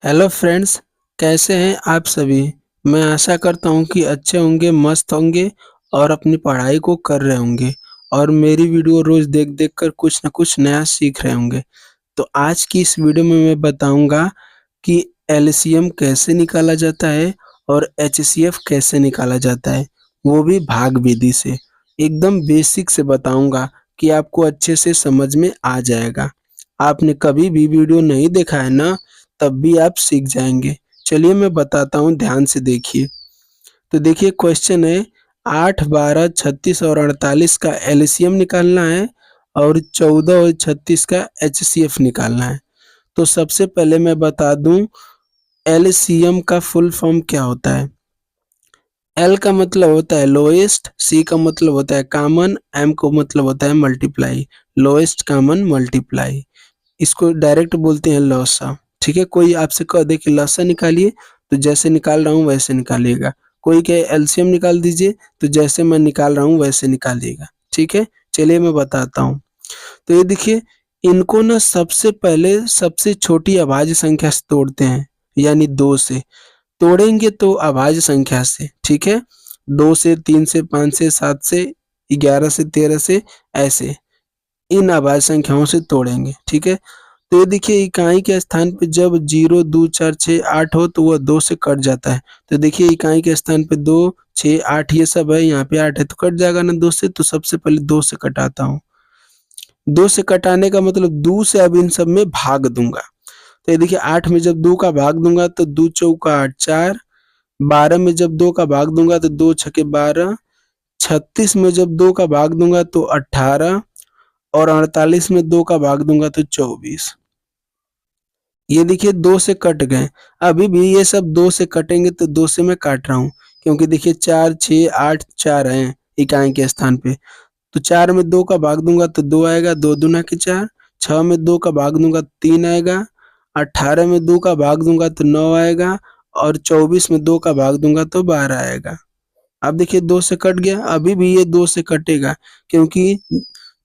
Hello friends, कैसे हैं आप सभी। मैं आशा करता हूं कि अच्छे होंगे, मस्त होंगे और अपनी पढ़ाई को कर रहे होंगे और मेरी वीडियो रोज देख देख कर कुछ न कुछ नया सीख रहे होंगे। तो आज की इस वीडियो में मैं बताऊंगा कि एलसीएम कैसे निकाला जाता है और एचसीएफ कैसे निकाला जाता है, वो भी भाग विधि से। एकदम बेसिक से बताऊंगा कि आपको अच्छे से समझ में आ जाएगा। आपने कभी भी वीडियो नहीं देखा है ना, तब भी आप सीख जाएंगे। चलिए मैं बताता हूँ, ध्यान से देखिए। तो देखिए क्वेश्चन है 8, 12, 36 और 48 का एलसीएम निकालना है और 14 और 36 का एचसीएफ निकालना है। तो सबसे पहले मैं बता दूं एलसीएम का फुल फॉर्म क्या होता है। एल का मतलब होता है लोएस्ट, सी का मतलब होता है कॉमन, एम को मतलब होता है मल्टीप्लाई, लोएस्ट कॉमन मल्टीप्लाई। इसको डायरेक्ट बोलते हैं लॉसा। ठीक है, कोई आपसे कह दे कि लॉसा निकालिए तो जैसे निकाल रहा हूँ वैसे निकालिएगा। कोई कहे एलसीएम निकाल दीजिए तो जैसे मैं निकाल रहा हूँ वैसे निकालिएगा। ठीक है, चलिए मैं बताता हूँ। तो ये देखिए, इनको ना सबसे पहले सबसे छोटी अभाज्य संख्या से तोड़ते हैं, यानी 2 से। तोड़ेंगे तो अभाज्य संख्या से, ठीक है। 2 से, 3 से, 5 से, 7 से, 11 से, 13 से, ऐसे इन अभाज्य संख्याओं से तोड़ेंगे। ठीक है, तो ये देखिए इकाई के स्थान पे जब 0, 2, 4, 6, 8 हो तो वह 2 से कट जाता है। तो देखिए इकाई के स्थान पे 2, 6, 8 ये सब है, यहाँ पे 8 है तो कट जाएगा ना 2 से। तो सबसे पहले 2 से कटाता हूँ। 2 से कटाने का मतलब 2 से अब इन सब में भाग दूंगा। तो ये देखिए 8 में जब 2 का भाग दूंगा तो 2 चौका 8, 4। 12 में जब 2 का भाग दूंगा तो 2 छके 12। 36 में जब 2 का भाग दूंगा तो 18 और 48 में 2 का भाग दूंगा तो 24। ये देखिए 2 से कट गए। अभी भी ये सब 2 से कटेंगे तो 2 से मैं काट रहा हूँ, क्योंकि देखिए 4, 6, 8, 4 हैं इकाई के स्थान पे। तो 4 में 2 का भाग दूंगा तो 2 आएगा, 2 दूना के 4। 6 में 2 का भाग दूंगा तो 3 आएगा। 18 में 2 का भाग दूंगा तो 9 आएगा और 24 में 2 का भाग दूंगा तो 12 आएगा। अब देखिए 2 से कट गया। अभी भी ये 2 से कटेगा, क्योंकि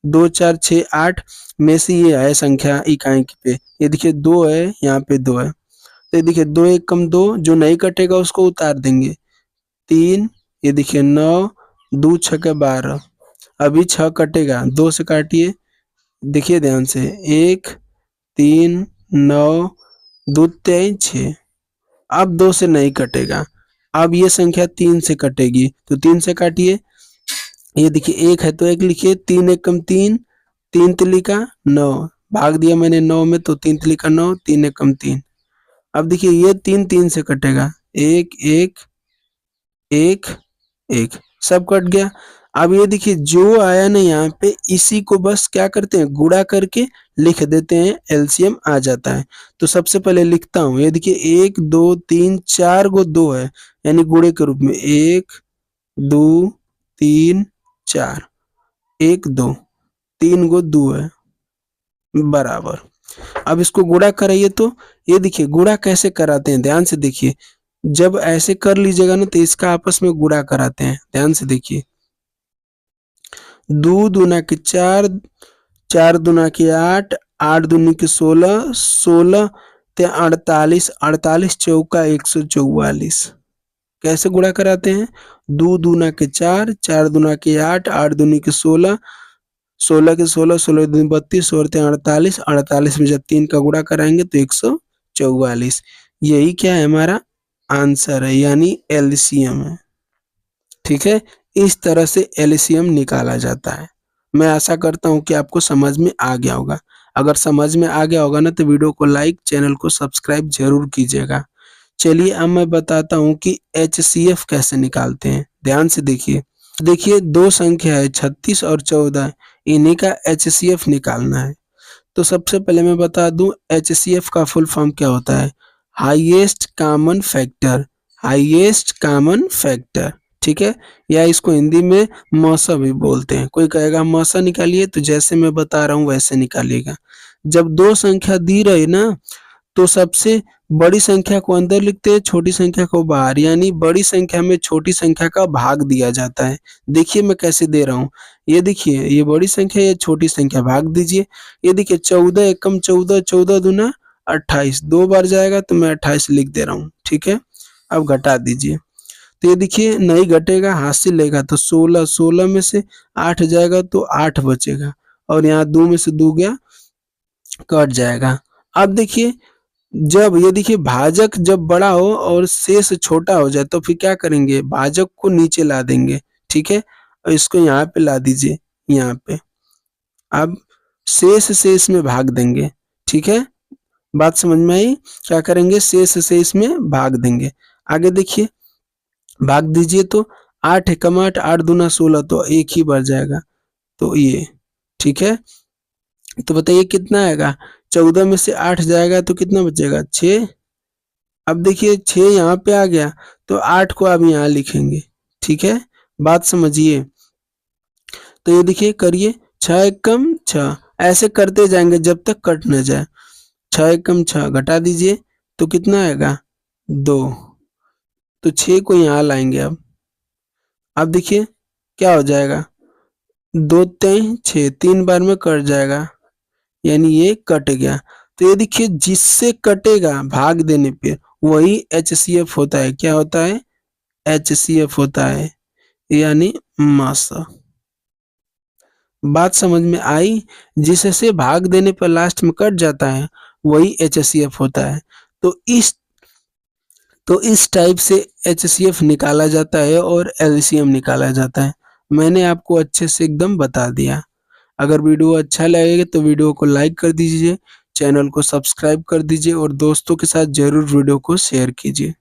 2, 4, 6, 8 में से ये है संख्या इकाई पे। ये देखिए 2 है, यहाँ पे 2 है। तो ये देखिए 2 एक कम 2, जो नहीं कटेगा उसको उतार देंगे। 3, ये देखिए 9, 2 छके 12। अभी 6 कटेगा, 2 से काटिए। देखिए ध्यान से, 1, 3, 9, 2 3 6। अब 2 से नहीं कटेगा। अब ये संख्या 3 से कटेगी, तो 3 से काटिए। ये देखिए 1 है तो 1 लिखिए। 3 एक कम 3, 3 तिली का 9, भाग दिया मैंने 9 में तो 3 तिली का 9, 3 एक कम 3। अब देखिए ये 3 3 से कटेगा। 1 1 1 1, सब कट गया। अब ये देखिए जो आया ना यहाँ पे, इसी को बस क्या करते हैं, गुणा करके लिख देते हैं, एलसीएम आ जाता है। तो सबसे पहले लिखता हूँ। ये देखिए 1 2 3 4 गो 2 है, यानी गुणे के रूप में 1 2 3 4। 1 2 3 गो 2 है, बराबर। अब इसको गुणा कराइए तो ये देखिए गुणा कैसे कराते हैं, ध्यान से देखिए। जब ऐसे कर लीजिएगा ना तो इसका आपस में गुणा कराते हैं, ध्यान से देखिए। 2 दूना के 4, 4 दूना के 8, 8 दूनी के 16, 16 ते 48, 48 चौका 144। कैसे गुणा कराते हैं, 2 दूना के 4, 4 दूना के 8, 8 दूनी के 16, 16 के 16, 16 दूनी 32 और 48, 48 में जब 3 का गुणा कराएंगे तो 144। यही क्या है, हमारा आंसर है, यानी एलसीएम है। ठीक है, इस तरह से एलसीएम निकाला जाता है। मैं आशा करता हूँ कि आपको समझ में आ गया होगा। अगर समझ में आ गया होगा ना तो वीडियो को लाइक, चैनल को सब्सक्राइब जरूर कीजिएगा। चलिए अब मैं बताता हूँ कि एचसीएफ कैसे निकालते हैं, ध्यान से देखिए। देखिए दो संख्या है 36 और 14, इन्हीं का एचसीएफ निकालना है। तो सबसे पहले मैं बता दूं एचसीएफ का फुल फॉर्म क्या होता है, highest common factor. Highest common factor, ठीक है, या इसको हिंदी में मौसा भी बोलते हैं। कोई कहेगा मौसा निकालिए तो जैसे मैं बता रहा हूँ वैसे निकालिएगा। जब दो संख्या दी रही ना तो सबसे बड़ी संख्या को अंदर लिखते हैं, छोटी संख्या को बाहर, यानी बड़ी संख्या में छोटी संख्या का भाग दिया जाता है। देखिए मैं कैसे दे रहा हूँ। ये देखिए ये बड़ी संख्या, ये छोटी संख्या, भाग दीजिए। ये देखिए 14 एकम 14, 14 दूना 28 2 बार जाएगा तो मैं 28 लिख दे रहा हूँ, ठीक है। अब घटा दीजिए, तो ये देखिए नहीं घटेगा, हाथ से लेगा तो 16, 16 में से 8 जाएगा तो 8 बचेगा और यहाँ 2 में से 2 गया, कट जाएगा। अब देखिए जब ये देखिए भाजक जब बड़ा हो और शेष छोटा हो जाए तो फिर क्या करेंगे, भाजक को नीचे ला देंगे, ठीक है। और इसको यहाँ पे ला दीजिए, यहाँ पे। अब शेष से इसमें भाग देंगे, ठीक है। बात समझ में आई? क्या करेंगे, शेष से इसमें भाग देंगे। आगे देखिए, भाग दीजिए तो 8 एकम 8, 8 दूना 16 तो एक ही बार जाएगा, तो ये, ठीक है। तो बताइए कितना आएगा, 14 में से 8 जाएगा तो कितना बचेगा, 6। अब देखिए 6 यहाँ पे आ गया तो 8 को अब यहाँ लिखेंगे, ठीक है। बात समझिए, तो ये देखिए करिए, 6 एकम 6, ऐसे करते जाएंगे जब तक कट न जाए। 6 एकम 6 घटा दीजिए तो कितना आएगा, 2। तो 6 को यहाँ लाएंगे अब देखिए क्या हो जाएगा, 2 3 6, 3 बार में कट जाएगा, यानी ये कट गया। तो ये देखिए जिससे कटेगा भाग देने पे वही HCF होता है। क्या होता है, HCF होता है, यानी मास। बात समझ में आई? जिससे भाग देने पर लास्ट में कट जाता है वही HCF होता है। तो इस टाइप से HCF निकाला जाता है और LCM निकाला जाता है। मैंने आपको अच्छे से एकदम बता दिया। अगर वीडियो अच्छा लगेगा तो वीडियो को लाइक कर दीजिए, चैनल को सब्सक्राइब कर दीजिए और दोस्तों के साथ ज़रूर वीडियो को शेयर कीजिए।